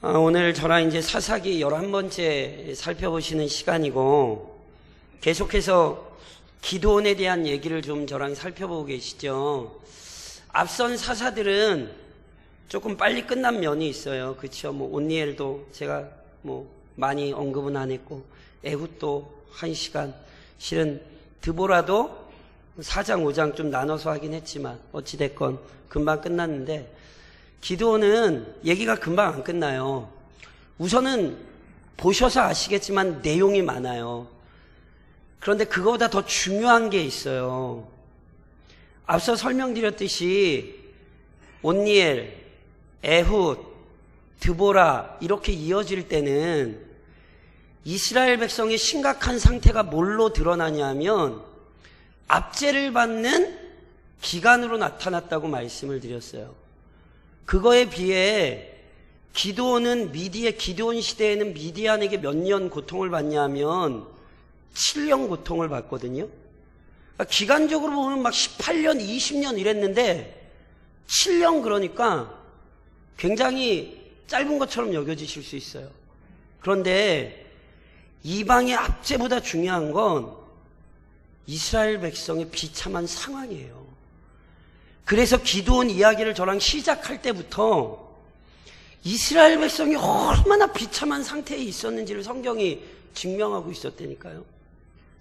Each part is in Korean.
오늘 저랑 이제 사사기 11번째 살펴보시는 시간이고, 계속해서 기드온에 대한 얘기를 좀 저랑 살펴보고 계시죠. 앞선 사사들은 조금 빨리 끝난 면이 있어요. 그렇죠? 온니엘도 제가 많이 언급은 안 했고, 에훗도 1시간, 실은 드보라도 4장 5장 좀 나눠서 하긴 했지만 어찌됐건 금방 끝났는데, 기드온은 얘기가 금방 안 끝나요. 우선은 보셔서 아시겠지만 내용이 많아요. 그런데 그거보다 더 중요한 게 있어요. 앞서 설명드렸듯이 온니엘, 에훗, 드보라 이렇게 이어질 때는 이스라엘 백성의 심각한 상태가 뭘로 드러나냐면 압제를 받는 기간으로 나타났다고 말씀을 드렸어요. 그거에 비해 기드온은 기드온 시대에는 미디안에게 몇 년 고통을 받냐면 7년 고통을 받거든요. 그러니까 기간적으로 보면 막 18년, 20년 이랬는데 7년 그러니까 굉장히 짧은 것처럼 여겨지실 수 있어요. 그런데 이방의 압제보다 중요한 건 이스라엘 백성의 비참한 상황이에요. 그래서 기드온 이야기를 저랑 시작할 때부터 이스라엘 백성이 얼마나 비참한 상태에 있었는지를 성경이 증명하고 있었다니까요.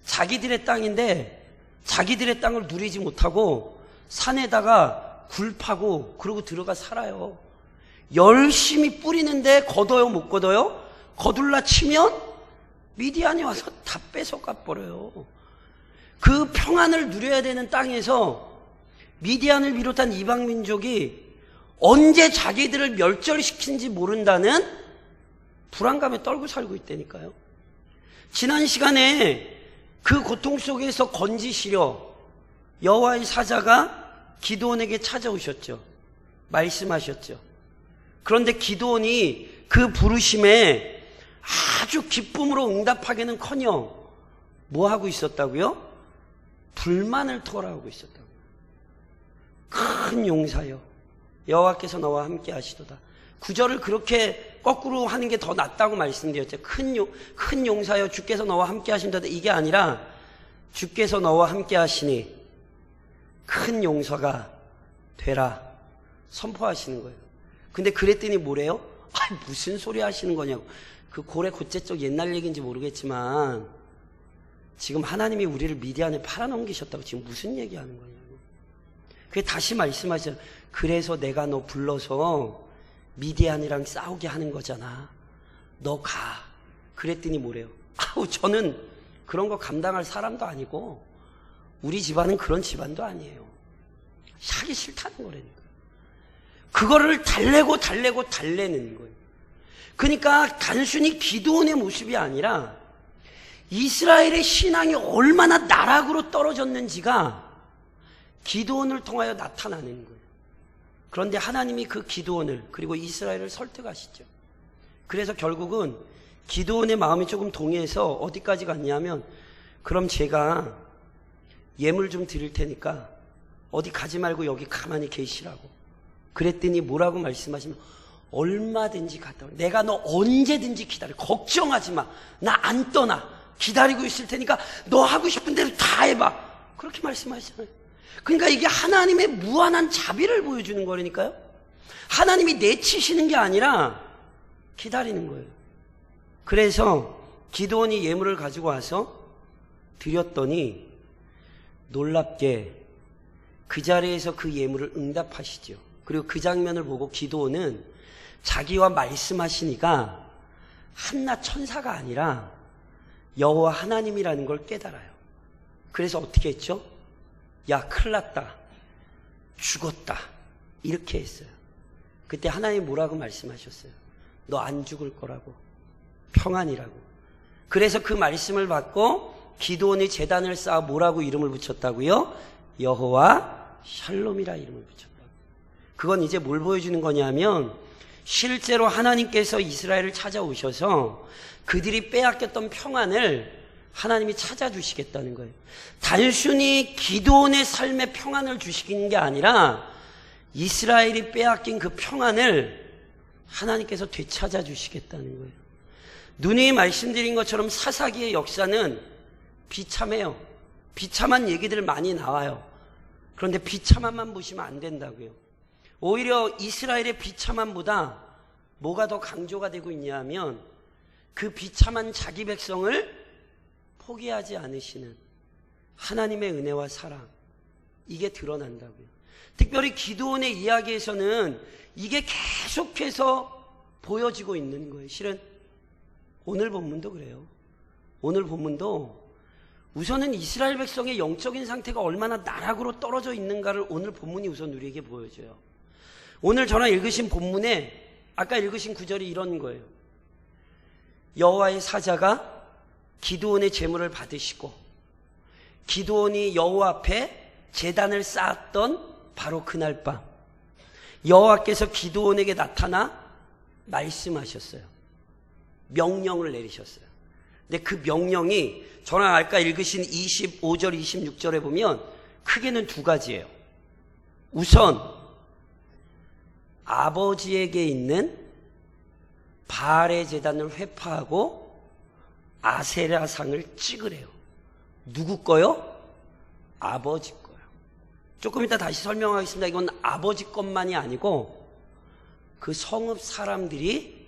자기들의 땅인데 자기들의 땅을 누리지 못하고 산에다가 굴 파고 그러고 들어가 살아요. 열심히 뿌리는데 걷어요, 못 걷어요? 거둘라 치면 미디안이 와서 다 뺏어가 버려요. 그 평안을 누려야 되는 땅에서 미디안을 비롯한 이방 민족이 언제 자기들을 멸절시킨지 모른다는 불안감에 떨고 살고 있다니까요. 지난 시간에 그 고통 속에서 건지시려 여호와의 사자가 기드온에게 찾아오셨죠. 말씀하셨죠. 그런데 기드온이 그 부르심에 아주 기쁨으로 응답하기는커녕 뭐 하고 있었다고요? 불만을 토로하고 있었다고요. 큰 용사여, 여호와께서 너와 함께 하시도다. 구절을 그렇게 거꾸로 하는 게 더 낫다고 말씀드렸죠. 큰 용사여, 주께서 너와 함께 하신다. 이게 아니라 주께서 너와 함께 하시니 큰 용사가 되라 선포하시는 거예요. 근데 그랬더니 뭐래요? 무슨 소리 하시는 거냐고. 그 고래 고째 쪽 옛날 얘기인지 모르겠지만 지금 하나님이 우리를 미디안에 팔아넘기셨다고 지금 무슨 얘기하는 거냐고. 그게 다시 말씀하셔요. 그래서 내가 너 불러서 미디안이랑 싸우게 하는 거잖아. 너 가. 그랬더니 뭐래요? 저는 그런 거 감당할 사람도 아니고 우리 집안은 그런 집안도 아니에요. 하기 싫다는 거라니까. 그거를 달래는 거예요. 그러니까 단순히 기드온의 모습이 아니라 이스라엘의 신앙이 얼마나 나락으로 떨어졌는지가 기드온을 통하여 나타나는 거예요. 그런데 하나님이 그 기드온을 그리고 이스라엘을 설득하시죠. 그래서 결국은 기드온의 마음이 조금 동해서 어디까지 갔냐면, 그럼 제가 예물 좀 드릴 테니까 어디 가지 말고 여기 가만히 계시라고. 그랬더니 뭐라고 말씀하시면, 얼마든지 갔다 와. 내가 너 언제든지 기다려. 걱정하지 마. 나 안 떠나. 기다리고 있을 테니까 너 하고 싶은 대로 다 해봐. 그렇게 말씀하시잖아요. 그러니까 이게 하나님의 무한한 자비를 보여주는 거라니까요. 하나님이 내치시는 게 아니라 기다리는 거예요. 그래서 기드온이 예물을 가지고 와서 드렸더니 놀랍게 그 자리에서 그 예물을 응답하시죠. 그리고 그 장면을 보고 기드온은 자기와 말씀하시니까 한낱 천사가 아니라 여호와 하나님이라는 걸 깨달아요. 그래서 어떻게 했죠? 야, 큰일 났다. 죽었다. 이렇게 했어요. 그때 하나님이 뭐라고 말씀하셨어요? 너 안 죽을 거라고. 평안이라고. 그래서 그 말씀을 받고 기드온이 제단을 쌓아 뭐라고 이름을 붙였다고요? 여호와 샬롬이라 이름을 붙였다고. 그건 이제 뭘 보여주는 거냐면 실제로 하나님께서 이스라엘을 찾아오셔서 그들이 빼앗겼던 평안을 하나님이 찾아주시겠다는 거예요. 단순히 기드온의 삶에 평안을 주시는 게 아니라 이스라엘이 빼앗긴 그 평안을 하나님께서 되찾아 주시겠다는 거예요. 누누이 말씀드린 것처럼 사사기의 역사는 비참해요. 비참한 얘기들 많이 나와요. 그런데 비참함만 보시면 안 된다고요. 오히려 이스라엘의 비참함보다 뭐가 더 강조가 되고 있냐 하면 그 비참한 자기 백성을 포기하지 않으시는 하나님의 은혜와 사랑, 이게 드러난다고요. 특별히 기드온의 이야기에서는 이게 계속해서 보여지고 있는 거예요. 실은 오늘 본문도 그래요. 오늘 본문도 우선은 이스라엘 백성의 영적인 상태가 얼마나 나락으로 떨어져 있는가를 오늘 본문이 우선 우리에게 보여줘요. 오늘 저랑 읽으신 본문에 아까 읽으신 구절이 이런 거예요. 여호와의 사자가 기드온의 제물을 받으시고 기드온이 여호와 앞에 제단을 쌓았던 바로 그날 밤 여호와께서 기드온에게 나타나 말씀하셨어요. 명령을 내리셨어요. 근데 그 명령이 저랑 아까 읽으신 25절, 26절에 보면 크게는 두 가지예요. 우선 아버지에게 있는 바알의 제단을 회파하고 아세라상을 찍으래요. 누구 거요? 아버지 거요. 조금 이따 다시 설명하겠습니다. 이건 아버지 것만이 아니고 그 성읍 사람들이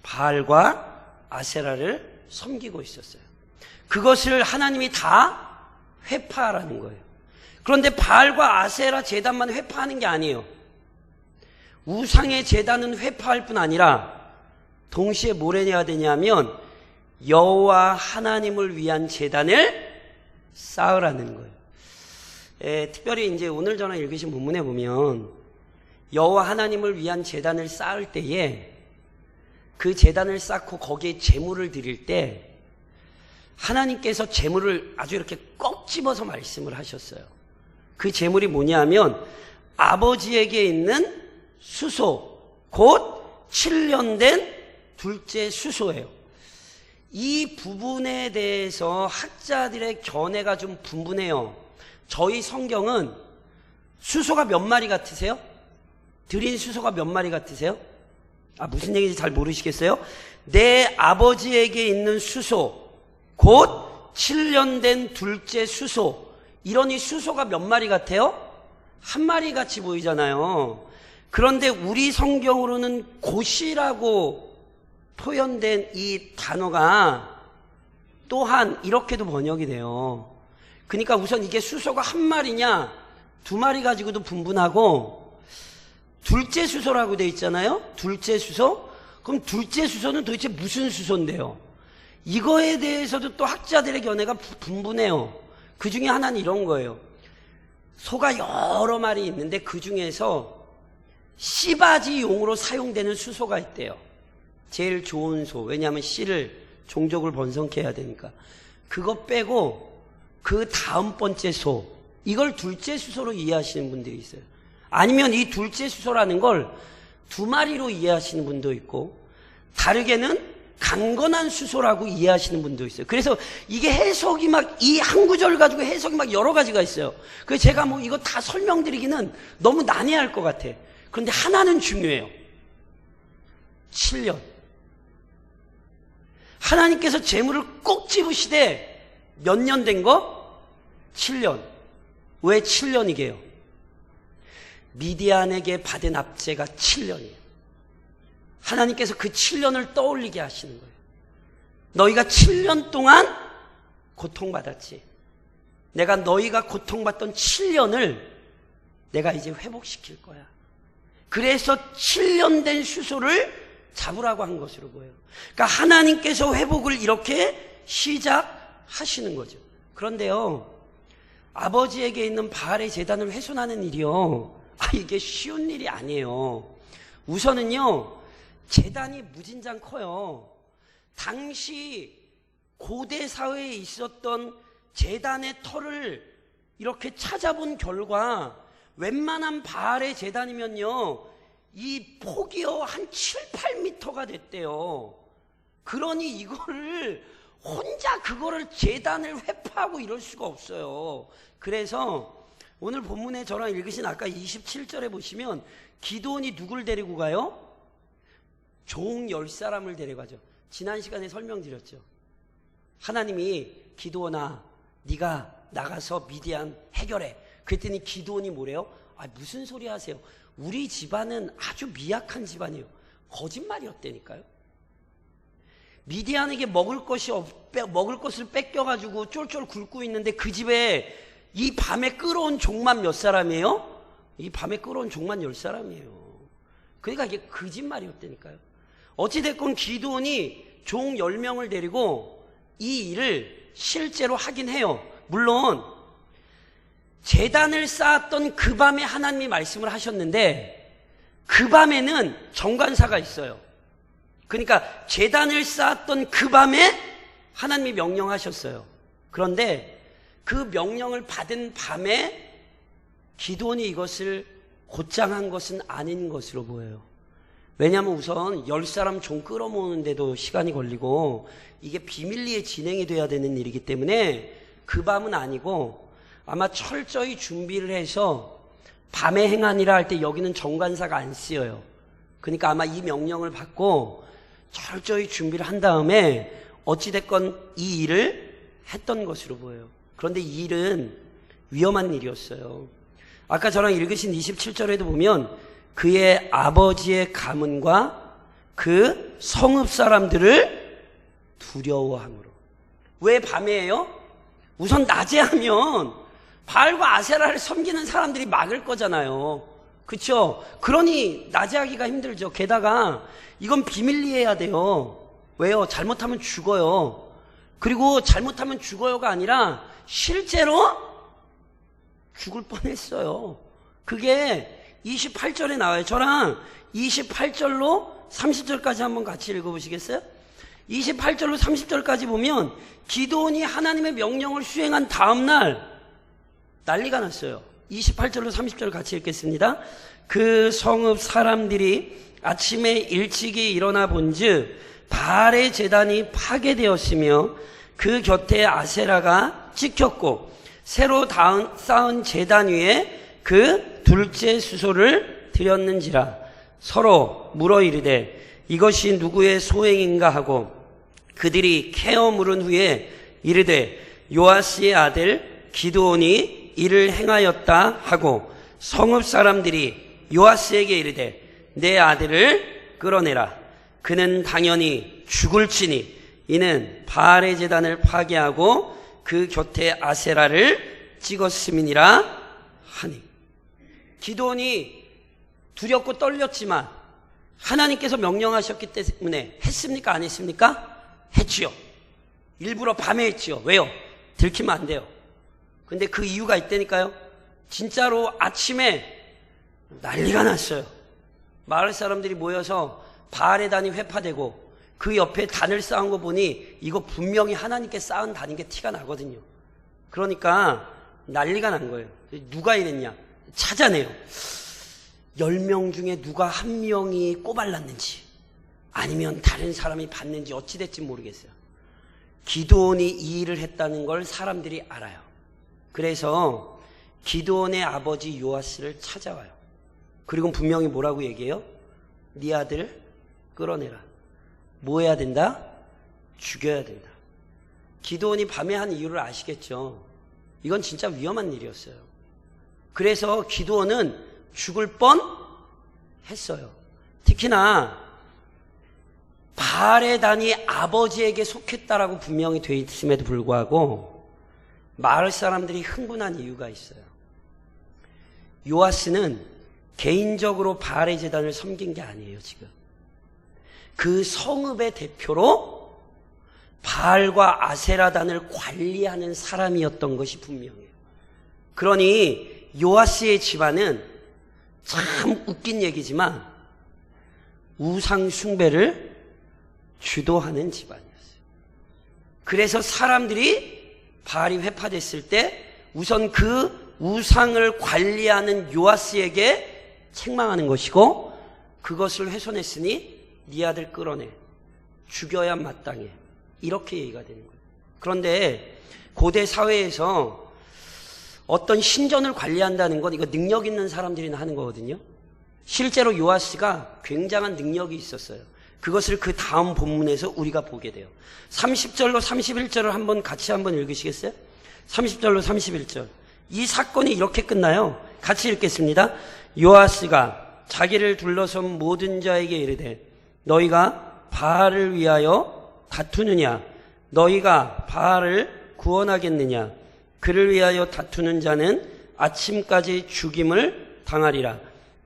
바알과 아세라를 섬기고 있었어요. 그것을 하나님이 다 회파하라는 거예요. 그런데 바알과 아세라 제단만 회파하는 게 아니에요. 우상의 제단은 회파할 뿐 아니라 동시에 뭘 해야 되냐면 여호와 하나님을 위한 제단을 쌓으라는 거예요. 특별히 이제 오늘 저랑 읽으신 본문에 보면 여호와 하나님을 위한 제단을 쌓을 때에 그 제단을 쌓고 거기에 제물을 드릴 때 하나님께서 제물을 아주 이렇게 꼭 집어서 말씀을 하셨어요. 그 제물이 뭐냐 하면 아버지에게 있는 수소, 곧 7년 된 둘째 수소예요. 이 부분에 대해서 학자들의 견해가 좀 분분해요. 저희 성경은 수소가 몇 마리 같으세요? 드린 수소가 몇 마리 같으세요? 무슨 얘기인지 잘 모르시겠어요? 내 아버지에게 있는 수소, 곧 7년 된 둘째 수소, 이러니 수소가 몇 마리 같아요? 한 마리 같이 보이잖아요. 그런데 우리 성경으로는 곧이라고 표현된 이 단어가 또한 이렇게도 번역이 돼요. 그러니까 우선 이게 수소가 한 마리냐 두 마리 가지고도 분분하고, 둘째 수소라고 돼 있잖아요. 둘째 수소? 그럼 둘째 수소는 도대체 무슨 수소인데요? 이거에 대해서도 또 학자들의 견해가 분분해요. 그 중에 하나는 이런 거예요. 소가 여러 마리 있는데 그 중에서 씨바지용으로 사용되는 수소가 있대요. 제일 좋은 소. 왜냐하면 씨를, 종족을 번성케 해야 되니까. 그거 빼고 그 다음 번째 소, 이걸 둘째 수소로 이해하시는 분들이 있어요. 아니면 이 둘째 수소라는 걸 두 마리로 이해하시는 분도 있고, 다르게는 강건한 수소라고 이해하시는 분도 있어요. 그래서 이게 해석이 막, 이 한 구절 가지고 해석이 막 여러 가지가 있어요. 그래서 제가 뭐 이거 다 설명드리기는 너무 난해할 것 같아. 그런데 하나는 중요해요. 7년. 하나님께서 재물을 꼭 집으시되 몇 년 된 거? 7년. 왜 7년이게요? 미디안에게 받은 압제가 7년이에요. 하나님께서 그 7년을 떠올리게 하시는 거예요. 너희가 7년 동안 고통받았지. 내가 너희가 고통받던 7년을 내가 이제 회복시킬 거야. 그래서 7년 된 수소를 잡으라고 한 것으로 보여요. 그러니까 하나님께서 회복을 이렇게 시작하시는 거죠. 그런데요, 아버지에게 있는 바알의 제단을 훼손하는 일이요, 이게 쉬운 일이 아니에요. 우선은요, 제단이 무진장 커요. 당시 고대 사회에 있었던 제단의 터를 이렇게 찾아본 결과 웬만한 바알의 제단이면요, 이 폭이요 한 7, 8m가 됐대요. 그러니 이거를 혼자 그거를 제단을 회파하고 이럴 수가 없어요. 그래서 오늘 본문에 저랑 읽으신 아까 27절에 보시면 기드온이 누굴 데리고 가요? 종 10사람을 데려가죠. 지난 시간에 설명드렸죠. 하나님이 기드온아 네가 나가서 미디안 해결해. 그랬더니 기드온이 뭐래요? 무슨 소리 하세요? 우리 집안은 아주 미약한 집안이에요. 거짓말이었다니까요. 미디안에게 먹을 것을 뺏겨가지고 쫄쫄 굶고 있는데 그 집에 이 밤에 끌어온 종만 몇 사람이에요? 이 밤에 끌어온 종만 10사람이에요. 그러니까 이게 거짓말이었다니까요. 어찌됐건 기드온이 종 10명을 데리고 이 일을 실제로 하긴 해요. 물론 제단을 쌓았던 그 밤에 하나님이 말씀을 하셨는데 그 밤에는 정관사가 있어요. 그러니까 제단을 쌓았던 그 밤에 하나님이 명령하셨어요. 그런데 그 명령을 받은 밤에 기드온이 이것을 곧장 한 것은 아닌 것으로 보여요. 왜냐하면 우선 10사람 종 끌어모으는데도 시간이 걸리고 이게 비밀리에 진행이 돼야 되는 일이기 때문에 그 밤은 아니고 아마 철저히 준비를 해서 밤에 행하니라 할 때 여기는 정관사가 안 쓰여요. 그러니까 아마 이 명령을 받고 철저히 준비를 한 다음에 어찌됐건 이 일을 했던 것으로 보여요. 그런데 이 일은 위험한 일이었어요. 아까 저랑 읽으신 27절에도 보면 그의 아버지의 가문과 그 성읍 사람들을 두려워함으로. 왜 밤에예요? 우선 낮에 하면 바알과 아세라를 섬기는 사람들이 막을 거잖아요. 그렇죠? 그러니 낮에 하기가 힘들죠. 게다가 이건 비밀리에 해야 돼요. 왜요? 잘못하면 죽어요. 그리고 잘못하면 죽어요가 아니라 실제로 죽을 뻔했어요. 그게 28절에 나와요. 저랑 28절로 30절까지 한번 같이 읽어보시겠어요? 28절로 30절까지 보면 기드온이 하나님의 명령을 수행한 다음날 난리가 났어요. 28절로 30절 같이 읽겠습니다. 그 성읍 사람들이 아침에 일찍이 일어나 본즉 바알의 제단이 파괴되었으며 그 곁에 아세라가 찍혔고 새로 쌓은 제단 위에 그 둘째 수소를 드렸는지라. 서로 물어 이르되 이것이 누구의 소행인가 하고 그들이 캐어 물은 후에 이르되 요아스의 아들 기드온이 이를 행하였다 하고 성읍 사람들이 요아스에게 이르되 내 아들을 끌어내라. 그는 당연히 죽을지니 이는 바알의 제단을 파괴하고 그 곁에 아세라를 찍었음이니라 하니. 기드온이 두렵고 떨렸지만 하나님께서 명령하셨기 때문에 했습니까? 안 했습니까? 했지요. 일부러 밤에 했지요. 왜요? 들키면 안 돼요. 근데 그 이유가 있다니까요. 진짜로 아침에 난리가 났어요. 마을 사람들이 모여서 바알의 단이 회파되고 그 옆에 단을 쌓은 거 보니 이거 분명히 하나님께 쌓은 단인 게 티가 나거든요. 그러니까 난리가 난 거예요. 누가 이랬냐? 찾아내요. 10명 중에 누가 한 명이 꼬발랐는지 아니면 다른 사람이 봤는지 어찌됐지 모르겠어요. 기드온이 이 일을 했다는 걸 사람들이 알아요. 그래서 기드온의 아버지 요아스를 찾아와요. 그리고 분명히 뭐라고 얘기해요? 네 아들 끌어내라. 뭐 해야 된다? 죽여야 된다. 기드온이 밤에 한 이유를 아시겠죠? 이건 진짜 위험한 일이었어요. 그래서 기드온은 죽을 뻔 했어요. 특히나 바알의 단이 아버지에게 속했다라고 분명히 되어 있음에도 불구하고 마을 사람들이 흥분한 이유가 있어요. 요아스는 개인적으로 바알의 제단을 섬긴 게 아니에요. 지금 그 성읍의 대표로 바알과 아세라단을 관리하는 사람이었던 것이 분명해요. 그러니 요아스의 집안은 참 웃긴 얘기지만 우상 숭배를 주도하는 집안이었어요. 그래서 사람들이 바알이 회파됐을 때 우선 그 우상을 관리하는 요아스에게 책망하는 것이고 그것을 훼손했으니 네 아들 끌어내 죽여야 마땅해 이렇게 얘기가 되는 거예요. 그런데 고대 사회에서 어떤 신전을 관리한다는 건 이거 능력 있는 사람들이나 하는 거거든요. 실제로 요아스가 굉장한 능력이 있었어요. 그것을 그 다음 본문에서 우리가 보게 돼요. 30절로 31절을 같이 한번 읽으시겠어요? 30절로 31절. 이 사건이 이렇게 끝나요. 같이 읽겠습니다. 요아스가 자기를 둘러선 모든 자에게 이르되 너희가 바알을 위하여 다투느냐? 너희가 바알을 구원하겠느냐? 그를 위하여 다투는 자는 아침까지 죽임을 당하리라.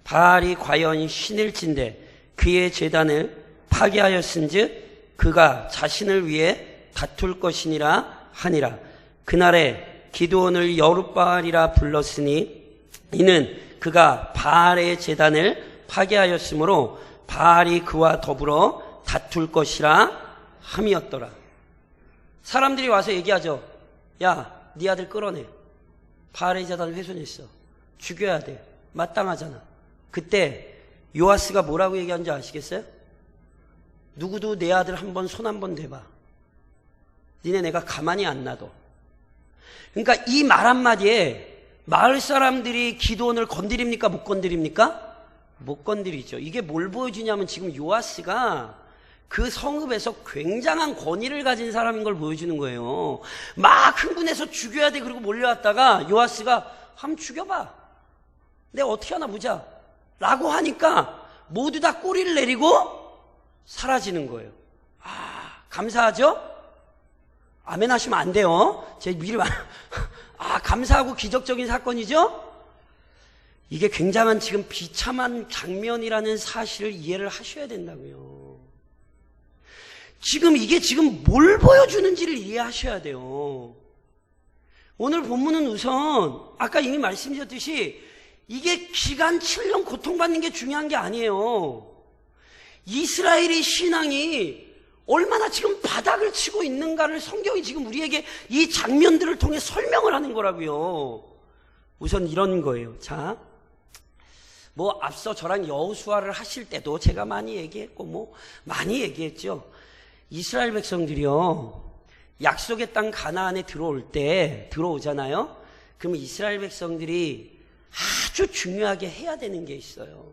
바알이 과연 신일진데 그의 제단을 파괴하였은즉 그가 자신을 위해 다툴 것이니라 하니라. 그날에 기드온을 여룻바알이라 불렀으니 이는 그가 바알의 제단을 파괴하였으므로 바알이 그와 더불어 다툴 것이라 함이었더라. 사람들이 와서 얘기하죠. 야, 네 아들 끌어내. 바알의 제단을 훼손했어. 죽여야 돼. 마땅하잖아. 그때 요아스가 뭐라고 얘기하는지 아시겠어요? 누구도 내 아들 손 한번 대봐. 니네 내가 가만히 안 놔둬. 그러니까 이 말 한마디에 마을 사람들이 기드온을 건드립니까? 못 건드립니까? 못 건드리죠. 이게 뭘 보여주냐면 지금 요아스가 그 성읍에서 굉장한 권위를 가진 사람인 걸 보여주는 거예요. 막 흥분해서 죽여야 돼. 그리고 몰려왔다가 요아스가 한번 죽여봐. 내가 어떻게 하나 보자. 라고 하니까 모두 다 꼬리를 내리고 사라지는 거예요. 감사하죠? 아멘 하시면 안 돼요. 제 미리 감사하고 기적적인 사건이죠? 이게 굉장한 지금 비참한 장면이라는 사실을 이해를 하셔야 된다고요. 이게 지금 뭘 보여주는지를 이해하셔야 돼요. 오늘 본문은 우선 아까 이미 말씀드렸듯이 이게 기간 7년 고통받는 게 중요한 게 아니에요. 이스라엘의 신앙이 얼마나 지금 바닥을 치고 있는가를 성경이 지금 우리에게 이 장면들을 통해 설명을 하는 거라고요. 우선 이런 거예요. 자, 앞서 저랑 여호수아를 하실 때도 제가 많이 얘기했고 많이 얘기했죠. 이스라엘 백성들이요, 약속의 땅 가나안에 들어오잖아요. 그럼 이스라엘 백성들이 아주 중요하게 해야 되는 게 있어요.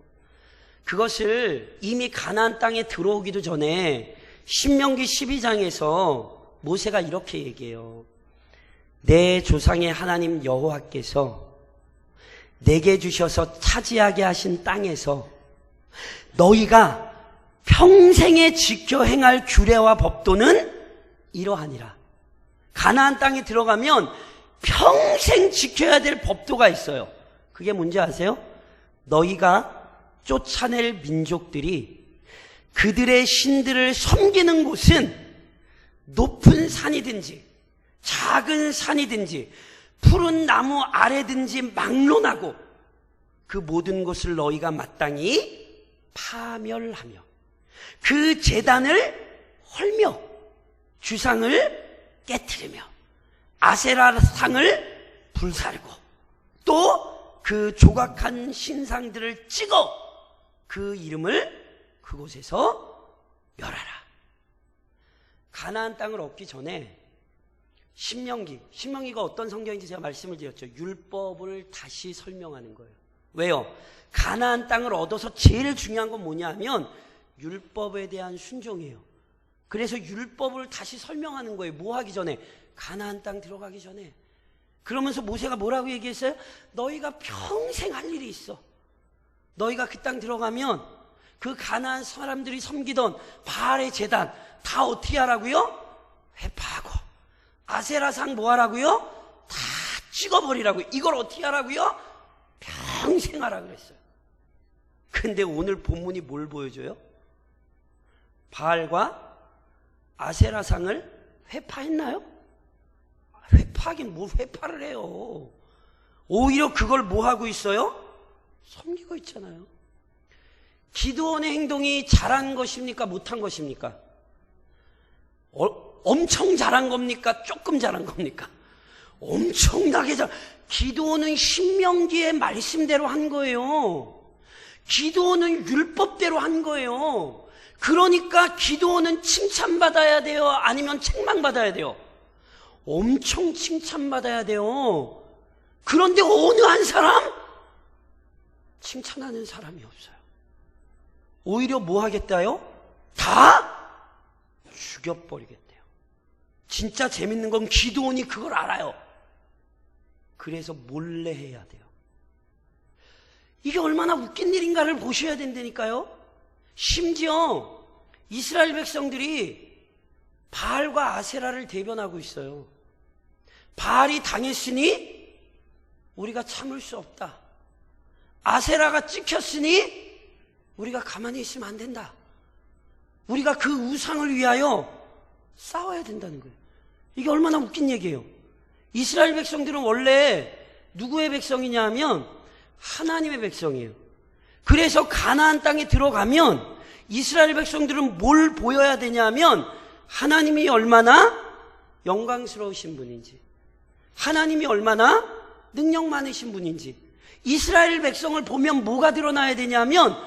그것을 이미 가나안 땅에 들어오기도 전에 신명기 12장에서 모세가 이렇게 얘기해요. 내 조상의 하나님 여호와께서 내게 주셔서 차지하게 하신 땅에서 너희가 평생에 지켜 행할 규례와 법도는 이러하니라. 가나안 땅에 들어가면 평생 지켜야 될 법도가 있어요. 그게 뭔지 아세요? 너희가 쫓아낼 민족들이 그들의 신들을 섬기는 곳은 높은 산이든지 작은 산이든지 푸른 나무 아래든지 막론하고 그 모든 것을 너희가 마땅히 파멸하며 그 제단을 헐며 주상을 깨트리며 아세라 상을 불살고 또 그 조각한 신상들을 찍어 그 이름을 그곳에서 멸하라. 가나안 땅을 얻기 전에 신명기가 어떤 성경인지 제가 말씀을 드렸죠. 율법을 다시 설명하는 거예요. 왜요? 가나안 땅을 얻어서 제일 중요한 건 뭐냐 하면 율법에 대한 순종이에요. 그래서 율법을 다시 설명하는 거예요. 뭐 하기 전에? 가나안 땅 들어가기 전에. 그러면서 모세가 뭐라고 얘기했어요? 너희가 평생 할 일이 있어. 너희가 그 땅 들어가면 그 가나안 사람들이 섬기던 바알의 제단 다 어떻게 하라고요? 회파하고 아세라상 뭐 하라고요? 다 찍어버리라고요. 이걸 어떻게 하라고요? 평생 하라 그랬어요. 근데 오늘 본문이 뭘 보여줘요? 바알과 아세라상을 회파했나요? 회파하긴 뭘 회파를 해요. 오히려 그걸 뭐 하고 있어요? 섬기고 있잖아요. 기드온의 행동이 잘한 것입니까? 못한 것입니까? 엄청 잘한 겁니까? 조금 잘한 겁니까? 엄청나게 기드온은 신명기의 말씀대로 한 거예요. 기드온은 율법대로 한 거예요. 그러니까 기드온은 칭찬받아야 돼요? 아니면 책망받아야 돼요? 엄청 칭찬받아야 돼요. 그런데 어느 한 사람? 칭찬하는 사람이 없어요. 오히려 뭐 하겠다요? 다 죽여버리겠대요. 진짜 재밌는 건 기드온이 그걸 알아요. 그래서 몰래 해야 돼요. 이게 얼마나 웃긴 일인가를 보셔야 된다니까요. 심지어 이스라엘 백성들이 바알과 아세라를 대변하고 있어요. 바알이 당했으니 우리가 참을 수 없다. 아세라가 찍혔으니 우리가 가만히 있으면 안 된다. 우리가 그 우상을 위하여 싸워야 된다는 거예요. 이게 얼마나 웃긴 얘기예요. 이스라엘 백성들은 원래 누구의 백성이냐 하면 하나님의 백성이에요. 그래서 가나안 땅에 들어가면 이스라엘 백성들은 뭘 보여야 되냐 하면 하나님이 얼마나 영광스러우신 분인지, 하나님이 얼마나 능력 많으신 분인지. 이스라엘 백성을 보면 뭐가 드러나야 되냐면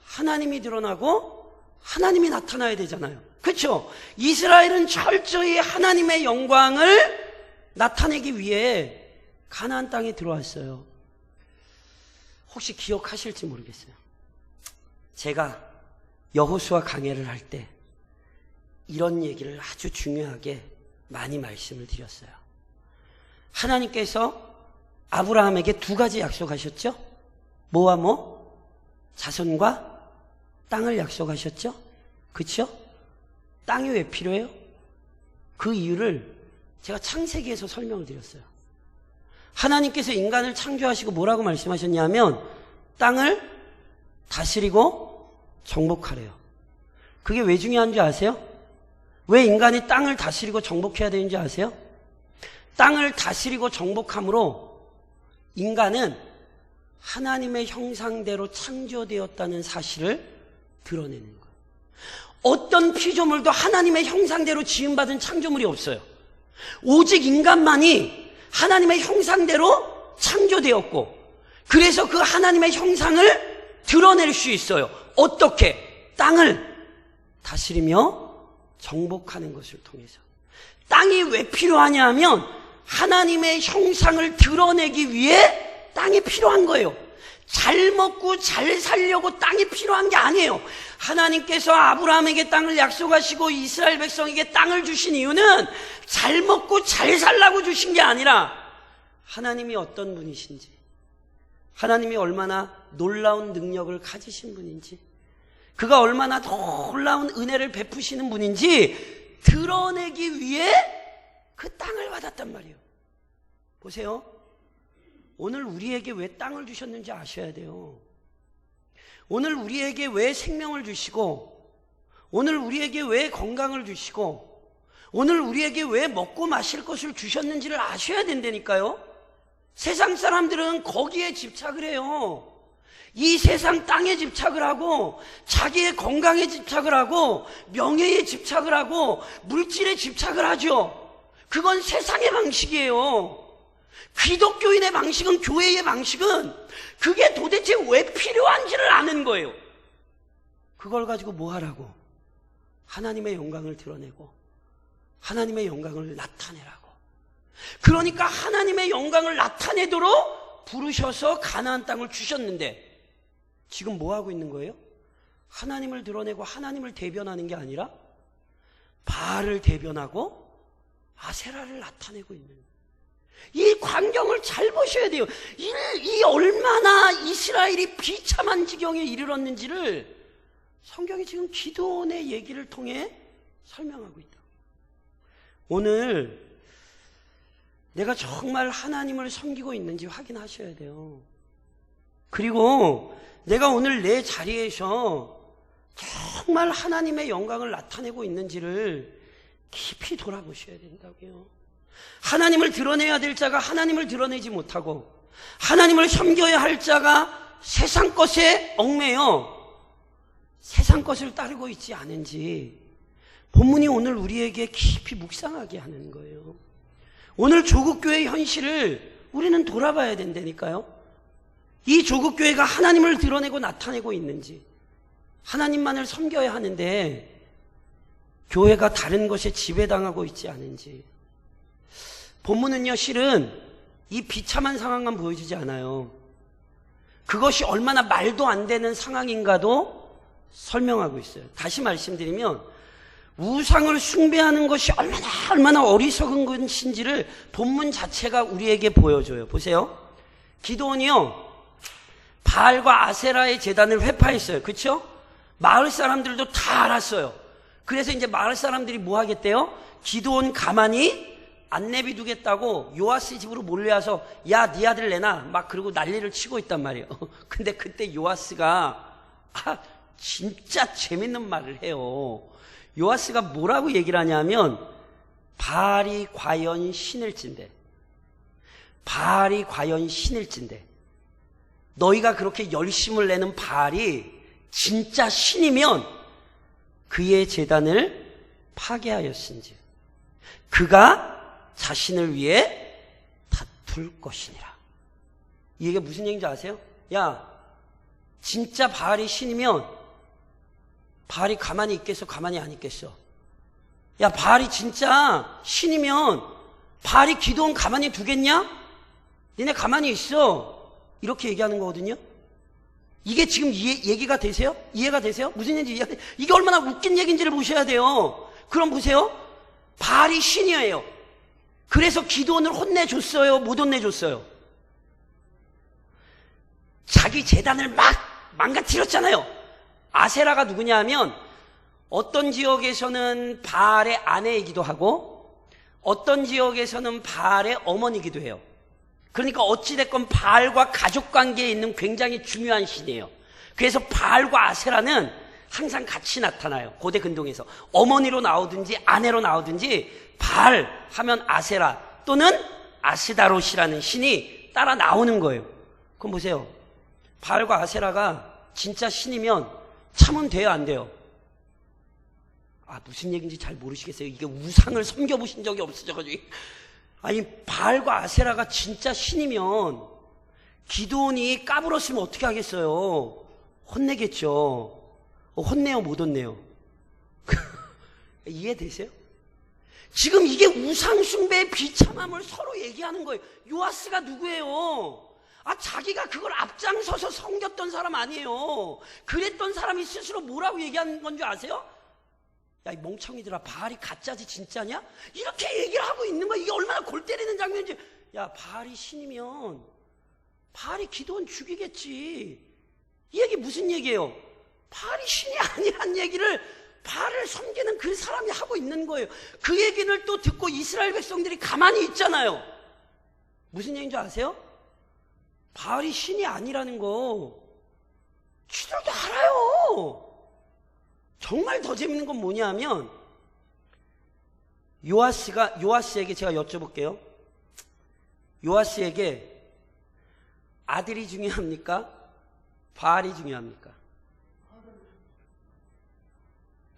하나님이 드러나고 하나님이 나타나야 되잖아요. 그렇죠? 이스라엘은 철저히 하나님의 영광을 나타내기 위해 가나안 땅에 들어왔어요. 혹시 기억하실지 모르겠어요. 제가 여호수아 강해를 할 때 이런 얘기를 아주 중요하게 많이 말씀을 드렸어요. 하나님께서 아브라함에게 두 가지 약속하셨죠? 뭐와 뭐? 자손과 땅을 약속하셨죠? 그렇죠? 땅이 왜 필요해요? 그 이유를 제가 창세기에서 설명을 드렸어요. 하나님께서 인간을 창조하시고 뭐라고 말씀하셨냐면 땅을 다스리고 정복하래요. 그게 왜 중요한 줄 아세요? 왜 인간이 땅을 다스리고 정복해야 되는지 아세요? 땅을 다스리고 정복함으로 인간은 하나님의 형상대로 창조되었다는 사실을 드러내는 거예요. 어떤 피조물도 하나님의 형상대로 지음받은 창조물이 없어요. 오직 인간만이 하나님의 형상대로 창조되었고, 그래서 그 하나님의 형상을 드러낼 수 있어요. 어떻게? 땅을 다스리며 정복하는 것을 통해서. 땅이 왜 필요하냐 하면 하나님의 형상을 드러내기 위해 땅이 필요한 거예요. 잘 먹고 잘 살려고 땅이 필요한 게 아니에요. 하나님께서 아브라함에게 땅을 약속하시고 이스라엘 백성에게 땅을 주신 이유는 잘 먹고 잘 살라고 주신 게 아니라 하나님이 어떤 분이신지, 하나님이 얼마나 놀라운 능력을 가지신 분인지, 그가 얼마나 놀라운 은혜를 베푸시는 분인지 드러내기 위해 그 땅을 받았단 말이에요. 보세요. 오늘 우리에게 왜 땅을 주셨는지 아셔야 돼요. 오늘 우리에게 왜 생명을 주시고, 오늘 우리에게 왜 건강을 주시고, 오늘 우리에게 왜 먹고 마실 것을 주셨는지를 아셔야 된다니까요. 세상 사람들은 거기에 집착을 해요. 이 세상 땅에 집착을 하고, 자기의 건강에 집착을 하고, 명예에 집착을 하고, 물질에 집착을 하죠. 그건 세상의 방식이에요. 기독교인의 방식은, 교회의 방식은 그게 도대체 왜 필요한지를 아는 거예요. 그걸 가지고 뭐 하라고? 하나님의 영광을 드러내고 하나님의 영광을 나타내라고. 그러니까 하나님의 영광을 나타내도록 부르셔서 가나안 땅을 주셨는데 지금 뭐 하고 있는 거예요? 하나님을 드러내고 하나님을 대변하는 게 아니라 바알을 대변하고 아세라를 나타내고 있는 거예요. 이 광경을 잘 보셔야 돼요. 이 얼마나 이스라엘이 비참한 지경에 이르렀는지를 성경이 지금 기드온의 얘기를 통해 설명하고 있다. 오늘 내가 정말 하나님을 섬기고 있는지 확인하셔야 돼요. 그리고 내가 오늘 내 자리에서 정말 하나님의 영광을 나타내고 있는지를 깊이 돌아보셔야 된다고요. 하나님을 드러내야 될 자가 하나님을 드러내지 못하고 하나님을 섬겨야 할 자가 세상 것에 얽매여 세상 것을 따르고 있지 않은지 본문이 오늘 우리에게 깊이 묵상하게 하는 거예요. 오늘 조국교회의 현실을 우리는 돌아봐야 된다니까요. 이 조국교회가 하나님을 드러내고 나타내고 있는지, 하나님만을 섬겨야 하는데 교회가 다른 것에 지배당하고 있지 않은지. 본문은요, 실은 이 비참한 상황만 보여주지 않아요. 그것이 얼마나 말도 안 되는 상황인가도 설명하고 있어요. 다시 말씀드리면 우상을 숭배하는 것이 얼마나 어리석은 것인지를 본문 자체가 우리에게 보여줘요. 보세요. 기드온이요, 바알과 아세라의 제단을 회파했어요. 그렇죠? 마을 사람들도 다 알았어요. 그래서 이제 마을 사람들이 뭐 하겠대요? 기드온 가만히 안 내비두겠다고 요아스 집으로 몰려와서 야, 네 아들 내놔 막 그러고 난리를 치고 있단 말이에요. 근데 그때 요아스가 진짜 재밌는 말을 해요. 요아스가 뭐라고 얘기를 하냐면 바알이 과연 신일진데, 바알이 과연 신일진데, 너희가 그렇게 열심을 내는 바알이 진짜 신이면 그의 제단을 파괴하였은지 그가 자신을 위해 다툴 것이니라. 이게 무슨 얘기인지 아세요? 야, 진짜 바알이 신이면 바알이 가만히 있겠어? 가만히 안 있겠어? 야, 바알이 진짜 신이면 바알이 기드온 가만히 두겠냐? 니네 가만히 있어. 이렇게 얘기하는 거거든요. 이게 지금 얘기가 되세요? 이해가 되세요? 무슨 얘기인지 이해가 돼요? 이게 얼마나 웃긴 얘기인지를 보셔야 돼요. 그럼 보세요. 바알이 신이에요. 그래서 기드온을 혼내줬어요? 못 혼내줬어요? 자기 제단을 막 망가뜨렸잖아요. 아세라가 누구냐 하면 어떤 지역에서는 바알의 아내이기도 하고 어떤 지역에서는 바알의 어머니이기도 해요. 그러니까 어찌됐건 바알과 가족관계에 있는 굉장히 중요한 신이에요. 그래서 바알과 아세라는 항상 같이 나타나요. 고대 근동에서 어머니로 나오든지 아내로 나오든지 바알 하면 아세라 또는 아스다롯이라는 신이 따라 나오는 거예요. 그럼 보세요. 바알과 아세라가 진짜 신이면 참으면 돼요, 안 돼요? 무슨 얘기인지 잘 모르시겠어요? 이게 우상을 섬겨보신 적이 없으셔가지고. 아니, 바알과 아세라가 진짜 신이면 기드온이 까불었으면 어떻게 하겠어요? 혼내겠죠. 혼내요, 못 혼내요? 이해되세요? 지금 이게 우상 숭배의 비참함을 서로 얘기하는 거예요. 요아스가 누구예요? 자기가 그걸 앞장서서 섬겼던 사람 아니에요. 그랬던 사람이 스스로 뭐라고 얘기하는 건 줄 아세요? 야, 이 멍청이들아, 바알이 가짜지 진짜냐? 이렇게 얘기를 하고 있는 거야. 이게 얼마나 골 때리는 장면인지. 야, 바알이 신이면 바알이 기드온 죽이겠지. 이 얘기 무슨 얘기예요? 바알이 신이 아니란 얘기를 바알을 섬기는 그 사람이 하고 있는 거예요. 그 얘기를 또 듣고 이스라엘 백성들이 가만히 있잖아요. 무슨 얘기인 줄 아세요? 바알이 신이 아니라는 거 지들도 알아요. 정말 더 재밌는 건 뭐냐 하면 요아스에게 제가 여쭤볼게요. 요아스에게 아들이 중요합니까? 바알이 중요합니까?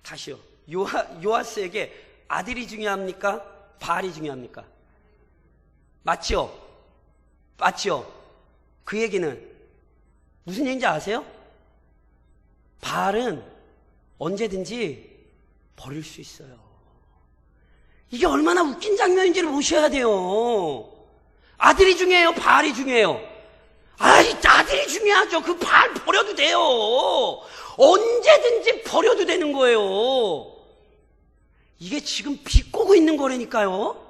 다시요. 요아스에게 아들이 중요합니까? 바알이 중요합니까? 맞죠? 맞죠? 그 얘기는 무슨 얘기인지 아세요? 바알은 언제든지 버릴 수 있어요. 이게 얼마나 웃긴 장면인지를 보셔야 돼요. 아들이 중요해요? 바알이 중요해요? 아들이 중요하죠. 그 바알 버려도 돼요. 언제든지 버려도 되는 거예요. 이게 지금 비꼬고 있는 거라니까요.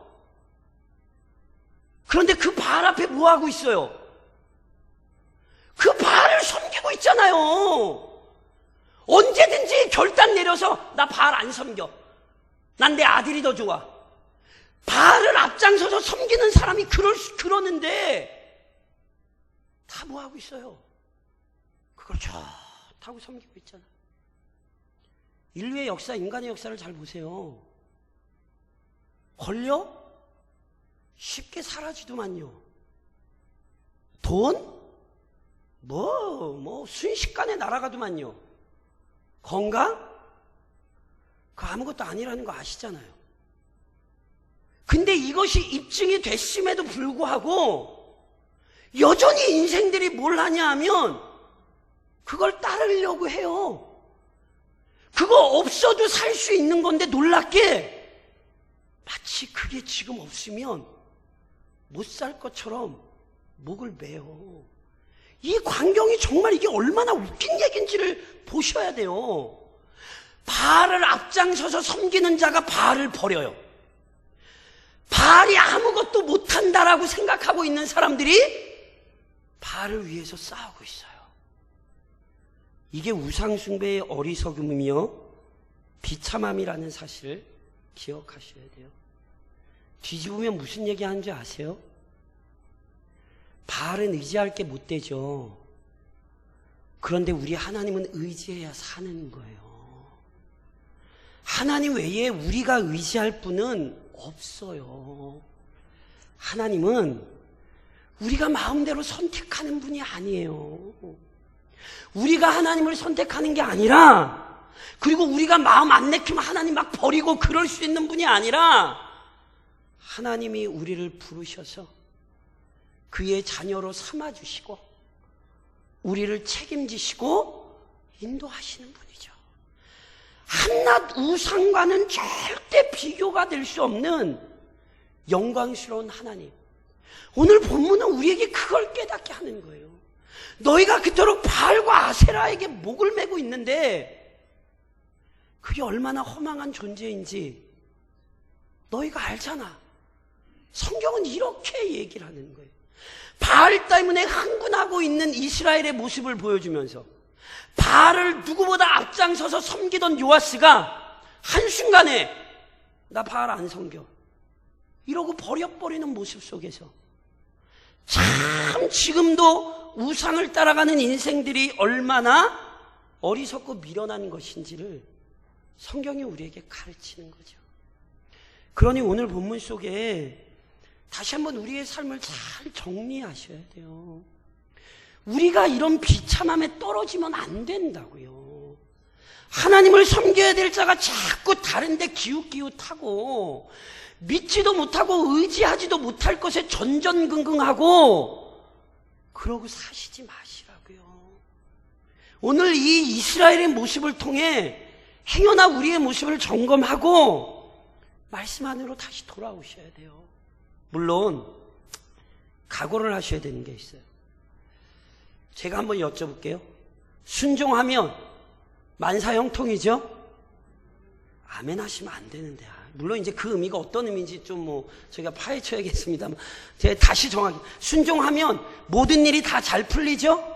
그런데 그 바알 앞에 뭐 하고 있어요? 그 바알을 섬기고 있잖아요. 언제든지 결단 내려서 나 바알 안 섬겨. 난 내 아들이 더 좋아. 바알을 앞장서서 섬기는 사람이 그러는데 다 뭐 하고 있어요? 그걸 좋다고 섬기고 있잖아. 인류의 역사, 인간의 역사를 잘 보세요. 권력? 쉽게 사라지더만요. 돈? 순식간에 날아가더만요. 건강? 그거 아무것도 아니라는 거 아시잖아요. 근데 이것이 입증이 됐음에도 불구하고 여전히 인생들이 뭘 하냐 하면 그걸 따르려고 해요. 그거 없어도 살 수 있는 건데 놀랍게 마치 그게 지금 없으면 못 살 것처럼 목을 매요. 이 광경이 정말 이게 얼마나 웃긴 얘기인지를 보셔야 돼요. 바알을 앞장서서 섬기는 자가 바알을 버려요. 바알이 아무것도 못한다라고 생각하고 있는 사람들이 바알을 위해서 싸우고 있어요. 이게 우상숭배의 어리석음이며 비참함이라는 사실을 기억하셔야 돼요. 뒤집으면 무슨 얘기하는지 아세요? 바알은 의지할 게 못 되죠. 그런데 우리 하나님은 의지해야 사는 거예요. 하나님 외에 우리가 의지할 분은 없어요. 하나님은 우리가 마음대로 선택하는 분이 아니에요. 우리가 하나님을 선택하는 게 아니라, 그리고 우리가 마음 안 내키면 하나님 막 버리고 그럴 수 있는 분이 아니라, 하나님이 우리를 부르셔서 그의 자녀로 삼아주시고 우리를 책임지시고 인도하시는 분이죠. 한낱 우상과는 절대 비교가 될 수 없는 영광스러운 하나님. 오늘 본문은 우리에게 그걸 깨닫게 하는 거예요. 너희가 그토록 바알과 아세라에게 목을 매고 있는데 그게 얼마나 허망한 존재인지 너희가 알잖아. 성경은 이렇게 얘기를 하는 거예요. 바알 때문에 흥분하고 있는 이스라엘의 모습을 보여주면서 바알을 누구보다 앞장서서 섬기던 요아스가 한순간에 나 바알 안 섬겨 이러고 버려버리는 모습 속에서 참 지금도 우상을 따라가는 인생들이 얼마나 어리석고 미련한 것인지를 성경이 우리에게 가르치는 거죠. 그러니 오늘 본문 속에 다시 한번 우리의 삶을 잘 정리하셔야 돼요. 우리가 이런 비참함에 떨어지면 안 된다고요. 하나님을 섬겨야 될 자가 자꾸 다른 데 기웃기웃하고 믿지도 못하고 의지하지도 못할 것에 전전긍긍하고 그러고 사시지 마시라고요. 오늘 이 이스라엘의 모습을 통해 행여나 우리의 모습을 점검하고 말씀 안으로 다시 돌아오셔야 돼요. 물론 각오를 하셔야 되는 게 있어요. 제가 한번 여쭤볼게요. 순종하면 만사형통이죠? 아멘 하시면 안 되는데. 물론 이제 그 의미가 어떤 의미인지 좀 저희가 파헤쳐야겠습니다만 제가 다시 정하게. 순종하면 모든 일이 다 잘 풀리죠?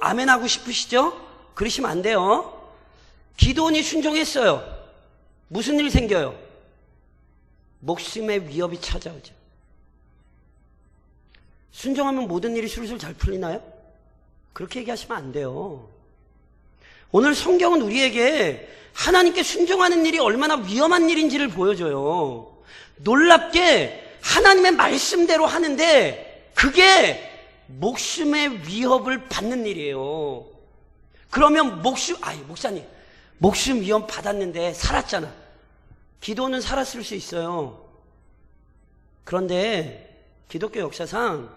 아멘 하고 싶으시죠? 그러시면 안 돼요. 기드온이 순종했어요. 무슨 일 생겨요? 목숨의 위협이 찾아오죠. 순종하면 모든 일이 술술 잘 풀리나요? 그렇게 얘기하시면 안 돼요. 오늘 성경은 우리에게 하나님께 순종하는 일이 얼마나 위험한 일인지를 보여줘요. 놀랍게 하나님의 말씀대로 하는데 그게 목숨의 위협을 받는 일이에요. 그러면 목사님, 목숨 위협 받았는데 살았잖아. 기도는 살았을 수 있어요. 그런데 기독교 역사상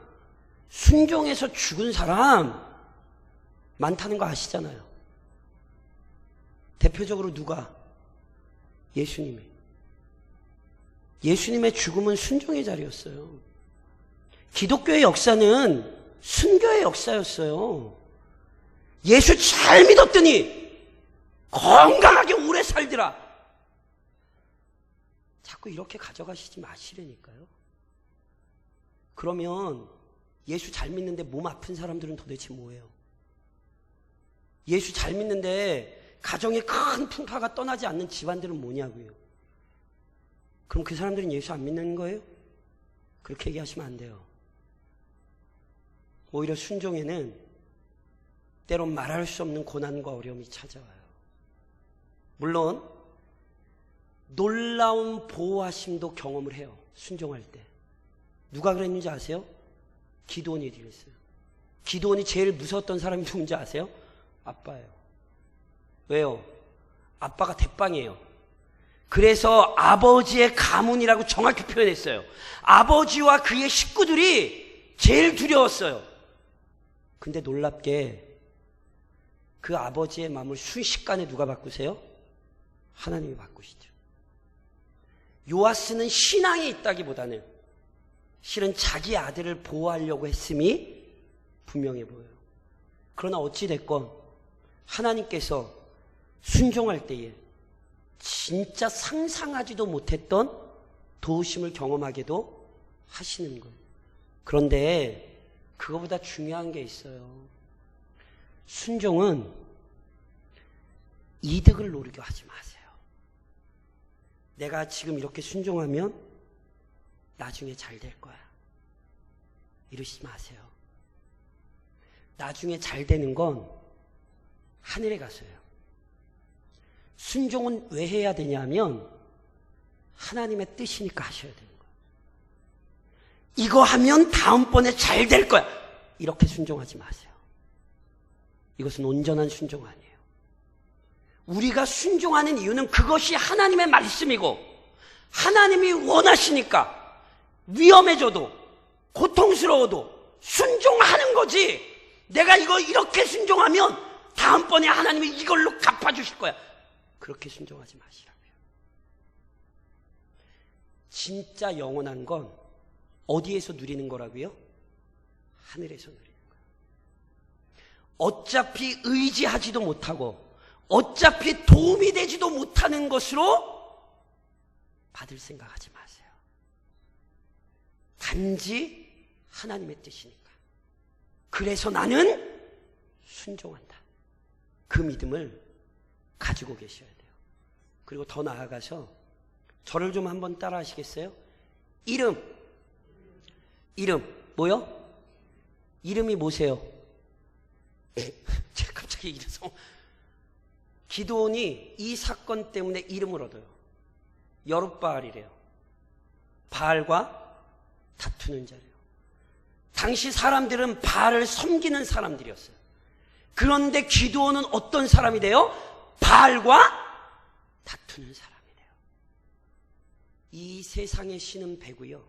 순종해서 죽은 사람 많다는 거 아시잖아요. 대표적으로 누가? 예수님이. 예수님의 죽음은 순종의 자리였어요. 기독교의 역사는 순교의 역사였어요. 예수 잘 믿었더니 건강하게 오래 살더라. 자꾸 이렇게 가져가시지 마시라니까요. 그러면 예수 잘 믿는데 몸 아픈 사람들은 도대체 뭐예요? 예수 잘 믿는데 가정에 큰 풍파가 떠나지 않는 집안들은 뭐냐고요? 그럼 그 사람들은 예수 안 믿는 거예요? 그렇게 얘기하시면 안 돼요. 오히려 순종에는 때론 말할 수 없는 고난과 어려움이 찾아와요. 물론 놀라운 보호하심도 경험을 해요. 순종할 때. 누가 그랬는지 아세요? 기드온이 그랬어요. 기드온이 제일 무서웠던 사람이 누군지 아세요? 아빠예요. 왜요? 아빠가 대빵이에요. 그래서 아버지의 가문이라고 정확히 표현했어요. 아버지와 그의 식구들이 제일 두려웠어요. 근데 놀랍게 그 아버지의 마음을 순식간에 누가 바꾸세요? 하나님이 바꾸시죠. 요아스는 신앙이 있다기보다는 실은 자기 아들을 보호하려고 했음이 분명해 보여요. 그러나 어찌됐건 하나님께서 순종할 때에 진짜 상상하지도 못했던 도우심을 경험하게도 하시는 거예요. 그런데 그거보다 중요한 게 있어요. 순종은 이득을 노리게 하지 마세요. 내가 지금 이렇게 순종하면 나중에 잘 될 거야. 이러시지 마세요. 나중에 잘 되는 건 하늘에 가서요. 순종은 왜 해야 되냐면 하나님의 뜻이니까 하셔야 되는 거예요. 이거 하면 다음번에 잘 될 거야. 이렇게 순종하지 마세요. 이것은 온전한 순종 아니에요. 우리가 순종하는 이유는 그것이 하나님의 말씀이고 하나님이 원하시니까 위험해져도 고통스러워도 순종하는 거지. 내가 이거 이렇게 순종하면 다음번에 하나님이 이걸로 갚아주실 거야. 그렇게 순종하지 마시라고요. 진짜 영원한 건 어디에서 누리는 거라고요? 하늘에서 누리는 거예요. 어차피 의지하지도 못하고 어차피 도움이 되지도 못하는 것으로 받을 생각하지 마세요. 단지 하나님의 뜻이니까. 그래서 나는 순종한다. 그 믿음을 가지고 계셔야 돼요. 그리고 더 나아가서 저를 좀 한번 따라 하시겠어요? 이름 뭐요? 이름이 뭐세요? 제가 갑자기 이래서 기드온이 이 사건 때문에 이름을 얻어요. 여룻바알이래요. 바알과 다투는 자래요. 당시 사람들은 바알을 섬기는 사람들이었어요. 그런데 기드온은 어떤 사람이 돼요? 바알과 다투는 사람이 돼요. 이 세상의 신은 배고요.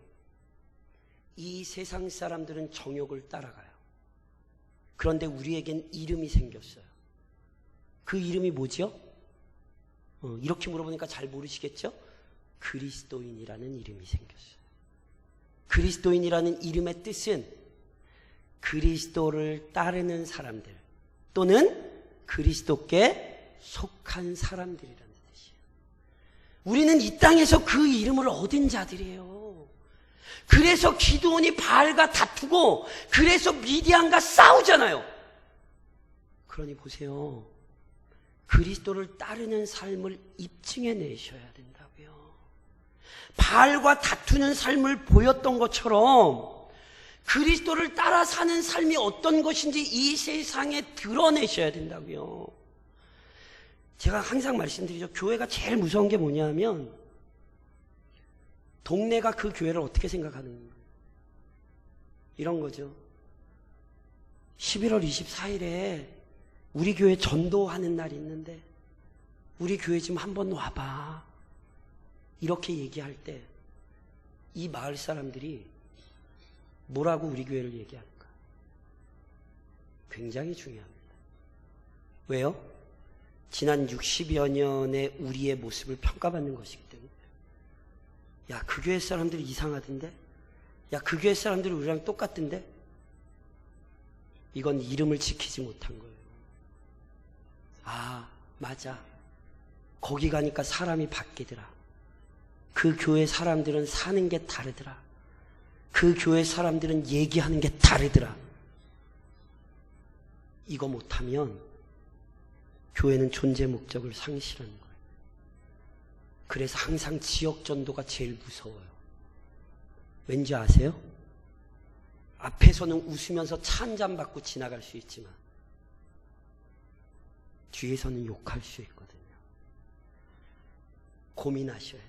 이 세상 사람들은 정욕을 따라가요. 그런데 우리에겐 이름이 생겼어요. 그 이름이 뭐죠? 이렇게 물어보니까 잘 모르시겠죠? 그리스도인이라는 이름이 생겼어요. 그리스도인이라는 이름의 뜻은 그리스도를 따르는 사람들 또는 그리스도께 속한 사람들이라는 뜻이에요. 우리는 이 땅에서 그 이름을 얻은 자들이에요. 그래서 기드온이 바알과 다투고 그래서 미디안과 싸우잖아요. 그러니 보세요. 그리스도를 따르는 삶을 입증해 내셔야 된다고요. 바알과 다투는 삶을 보였던 것처럼 그리스도를 따라 사는 삶이 어떤 것인지 이 세상에 드러내셔야 된다고요. 제가 항상 말씀드리죠. 교회가 제일 무서운 게 뭐냐면 동네가 그 교회를 어떻게 생각하는 거예요. 이런 거죠. 11월 24일에 우리 교회 전도하는 날이 있는데 우리 교회 좀 한번 와봐. 이렇게 얘기할 때 이 마을 사람들이 뭐라고 우리 교회를 얘기할까? 굉장히 중요합니다. 왜요? 지난 60여 년의 우리의 모습을 평가받는 것이기 때문에. 야, 그 교회 사람들이 이상하던데? 야, 그 교회 사람들이 우리랑 똑같던데? 이건 이름을 지키지 못한 거예요. 아, 맞아. 거기 가니까 사람이 바뀌더라. 그 교회 사람들은 사는 게 다르더라. 그 교회 사람들은 얘기하는 게 다르더라. 이거 못하면 교회는 존재 목적을 상실하는 거예요. 그래서 항상 지역 전도가 제일 무서워요. 왠지 아세요? 앞에서는 웃으면서 차 한 잔 받고 지나갈 수 있지만 뒤에서는 욕할 수 있거든요. 고민하셔야 돼요.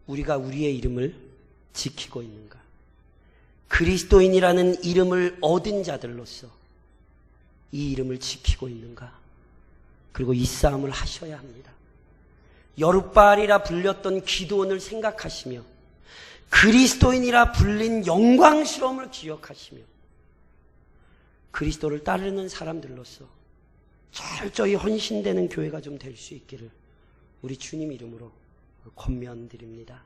우리가 우리의 이름을 지키고 있는가? 그리스도인이라는 이름을 얻은 자들로서 이 이름을 지키고 있는가? 그리고 이 싸움을 하셔야 합니다. 여룻바알이라 불렸던 기드온을 생각하시며 그리스도인이라 불린 영광스러움을 기억하시며 그리스도를 따르는 사람들로서 철저히 헌신되는 교회가 좀 될 수 있기를 우리 주님 이름으로 권면드립니다.